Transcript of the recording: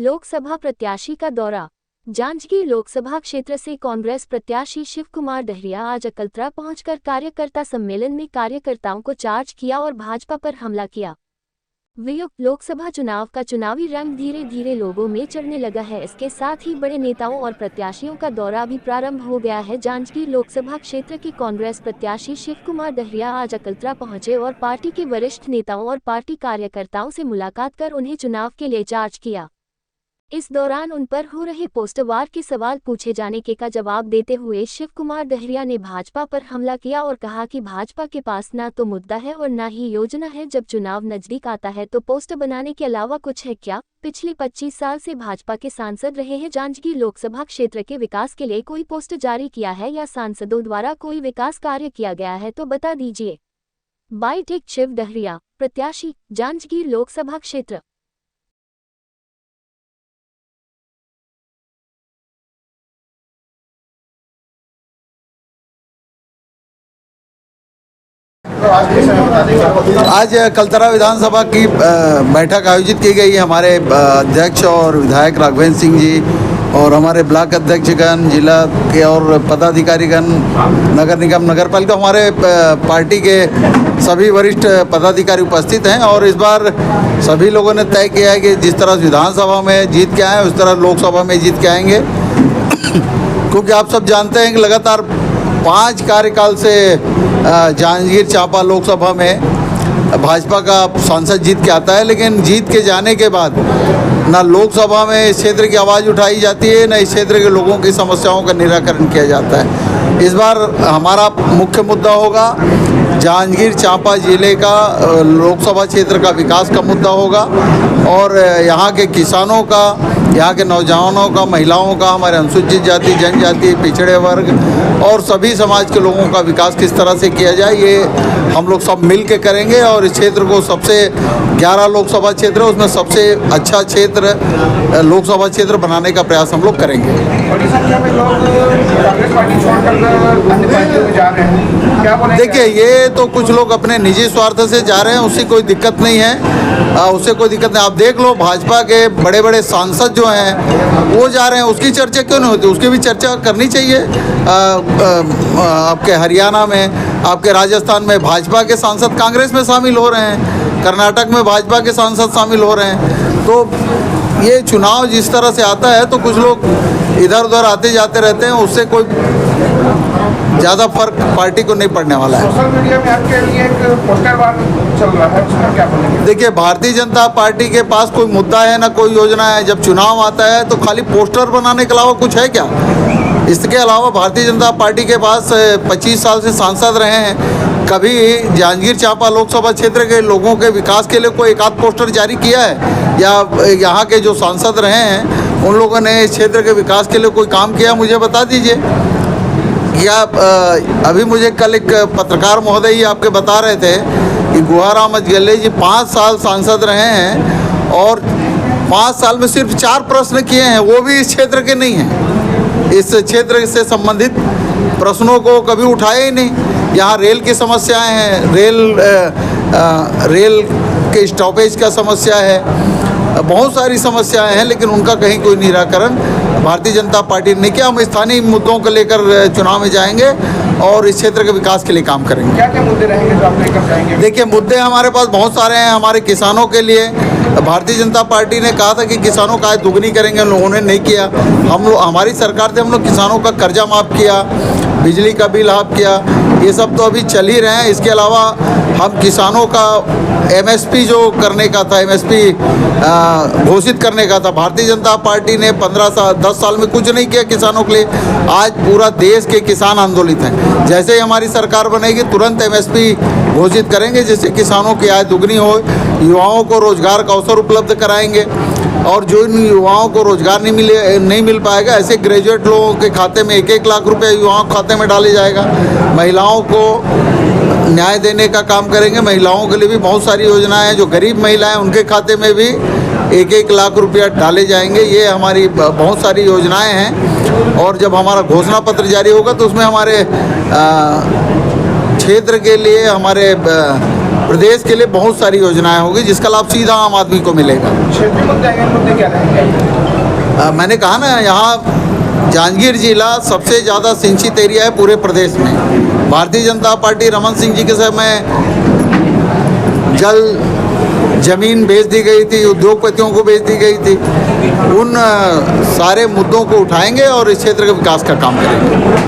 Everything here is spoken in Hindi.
लोकसभा प्रत्याशी का दौरा। जांजगीर लोकसभा क्षेत्र से कांग्रेस प्रत्याशी शिव कुमार डहरिया आज अकलतरा पहुंचकर कार्यकर्ता सम्मेलन में कार्यकर्ताओं को चार्ज किया और भाजपा पर हमला किया। वियुक्त लोकसभा चुनाव का चुनावी रंग धीरे धीरे लोगों में चढ़ने लगा है। इसके साथ ही बड़े नेताओं और प्रत्याशियों का दौरा भी प्रारंभ हो गया है। जांजगीर लोकसभा क्षेत्र के कांग्रेस प्रत्याशी शिव कुमार डहरिया आज अकलतरा पहुंचे और पार्टी के वरिष्ठ नेताओं और पार्टी कार्यकर्ताओं से मुलाकात कर उन्हें चुनाव के लिए चार्ज किया। इस दौरान उन पर हो रहे पोस्टरवार के सवाल पूछे जाने का जवाब देते हुए शिव कुमार डहरिया ने भाजपा पर हमला किया और कहा कि भाजपा के पास ना तो मुद्दा है और ना ही योजना है। जब चुनाव नजदीक आता है तो पोस्टर बनाने के अलावा कुछ है क्या? पिछले 25 साल से भाजपा के सांसद रहे हैं। जांजगीर लोकसभा क्षेत्र के विकास के लिए कोई पोस्टर जारी किया है या सांसदों द्वारा कोई विकास कार्य किया गया है तो बता दीजिए। बाइट शिव डहरिया, प्रत्याशी, जांजगीर लोकसभा क्षेत्र। आज कलतरा विधानसभा की बैठक आयोजित की गई है। हमारे अध्यक्ष और विधायक राघवेंद्र सिंह जी और हमारे ब्लॉक अध्यक्षगण, जिला के और पदाधिकारीगण, नगर निगम, नगर पालिका, हमारे पार्टी के सभी वरिष्ठ पदाधिकारी उपस्थित हैं। और इस बार सभी लोगों ने तय किया है कि जिस तरह विधानसभा में जीत के आए उस तरह लोकसभा में जीत के आएंगे क्योंकि आप सब जानते हैं कि लगातार 5 कार्यकाल से जांजगीर चांपा लोकसभा में भाजपा का सांसद जीत के आता है, लेकिन जीत के जाने के बाद ना लोकसभा में इस क्षेत्र की आवाज़ उठाई जाती है, ना इस क्षेत्र के लोगों की समस्याओं का निराकरण किया जाता है। इस बार हमारा मुख्य मुद्दा होगा जांजगीर चांपा जिले का लोकसभा क्षेत्र का विकास का मुद्दा होगा और यहाँ के किसानों का, यहाँ के नौजवानों का, महिलाओं का, हमारे अनुसूचित जाति, जनजाति, पिछड़े वर्ग और सभी समाज के लोगों का विकास किस तरह से किया जाए, ये हम लोग सब मिल के करेंगे। और इस क्षेत्र को सबसे 11 लोकसभा क्षेत्र है, उसमें सबसे अच्छा क्षेत्र लोकसभा क्षेत्र बनाने का प्रयास हम लोग करेंगे। देखिए, ये तो कुछ लोग अपने निजी स्वार्थ से जा रहे हैं, उससे कोई दिक्कत नहीं है, उससे कोई दिक्कत नहीं। आप देख लो, भाजपा के बड़े बड़े सांसद जो हैं वो जा रहे हैं, उसकी चर्चा क्यों नहीं होती? उसकी भी चर्चा करनी चाहिए। आपके हरियाणा में, आपके राजस्थान में भाजपा के सांसद कांग्रेस में शामिल हो रहे हैं, कर्नाटक में भाजपा के सांसद शामिल हो रहे हैं। तो ये चुनाव जिस तरह से आता है तो कुछ लोग इधर उधर आते जाते रहते हैं, उससे कोई ज़्यादा फर्क पार्टी को नहीं पड़ने वाला है। सोशल मीडिया में आपके लिए एक पोस्टरवार चल रहा है, उसका क्या बोलेंगे? देखिए, भारतीय जनता पार्टी के पास कोई मुद्दा है ना कोई योजना है। जब चुनाव आता है तो खाली पोस्टर बनाने के अलावा कुछ है क्या? इसके अलावा भारतीय जनता पार्टी के पास 25 साल से सांसद रहे हैं, कभी जांजगीर चांपा लोकसभा क्षेत्र के लोगों के विकास के लिए कोई एक आध पोस्टर जारी किया है? या यहाँ के जो सांसद रहे हैं उन लोगों ने इस क्षेत्र के विकास के लिए कोई काम किया? मुझे बता दीजिए। या अभी मुझे कल एक पत्रकार महोदय ही आपके बता रहे थे कि गुहार अहमद गल्ले जी 5 साल सांसद रहे हैं और 5 साल में सिर्फ 4 प्रश्न किए हैं, वो भी इस क्षेत्र के नहीं हैं। इस क्षेत्र से संबंधित प्रश्नों को कभी उठाया ही नहीं। यहाँ रेल की समस्याएं हैं, रेल के स्टॉपेज का समस्या है, बहुत सारी समस्याएं हैं, लेकिन उनका कहीं कोई निराकरण भारतीय जनता पार्टी ने किया। हम स्थानीय मुद्दों को लेकर चुनाव में जाएंगे और इस क्षेत्र के विकास के लिए काम करेंगे। क्या क्या मुद्दे रहेंगे जो आप लेकर जाएंगे? देखिए, मुद्दे हमारे पास बहुत सारे हैं। हमारे किसानों के लिए भारतीय जनता पार्टी ने कहा था कि किसानों का आय दुगनी करेंगे, लोगों ने नहीं किया। हमारी सरकार से हम लोग किसानों का कर्जा माफ़ किया, बिजली का बिल हाफ किया, ये सब तो अभी चल ही रहे हैं। इसके अलावा हम किसानों का MSP जो करने का था, MSP घोषित करने का था, भारतीय जनता पार्टी ने 10 साल में कुछ नहीं किया किसानों के लिए। आज पूरा देश के किसान आंदोलित हैं। जैसे ही हमारी सरकार बनेगी तुरंत MSP घोषित करेंगे, जिससे किसानों की आय दुगनी हो, युवाओं को रोजगार का अवसर उपलब्ध कराएंगे। और जो इन युवाओं को रोजगार नहीं मिल पाएगा, ऐसे ग्रेजुएट लोगों के खाते में 1-1 लाख रुपए युवाओं के खाते में डाले जाएगा। महिलाओं को न्याय देने का काम करेंगे। महिलाओं के लिए भी बहुत सारी योजनाएं हैं, जो गरीब महिलाएं उनके खाते में भी 1-1 लाख रुपया डाले जाएंगे। ये हमारी बहुत सारी योजनाएं हैं। और जब हमारा घोषणा पत्र जारी होगा तो उसमें हमारे क्षेत्र के लिए, हमारे प्रदेश के लिए बहुत सारी योजनाएं होगी जिसका लाभ सीधा आम आदमी को मिलेगा। क्षेत्रीय मुद्दे क्या रहेंगे? मैंने कहा ना, यहाँ जांजगीर जिला सबसे ज़्यादा सिंचित एरिया है पूरे प्रदेश में। भारतीय जनता पार्टी रमन सिंह जी के समय जल जमीन बेच दी गई थी, उद्योगपतियों को बेच दी गई थी। उन सारे मुद्दों को उठाएंगे और इस क्षेत्र के विकास का काम करेंगे।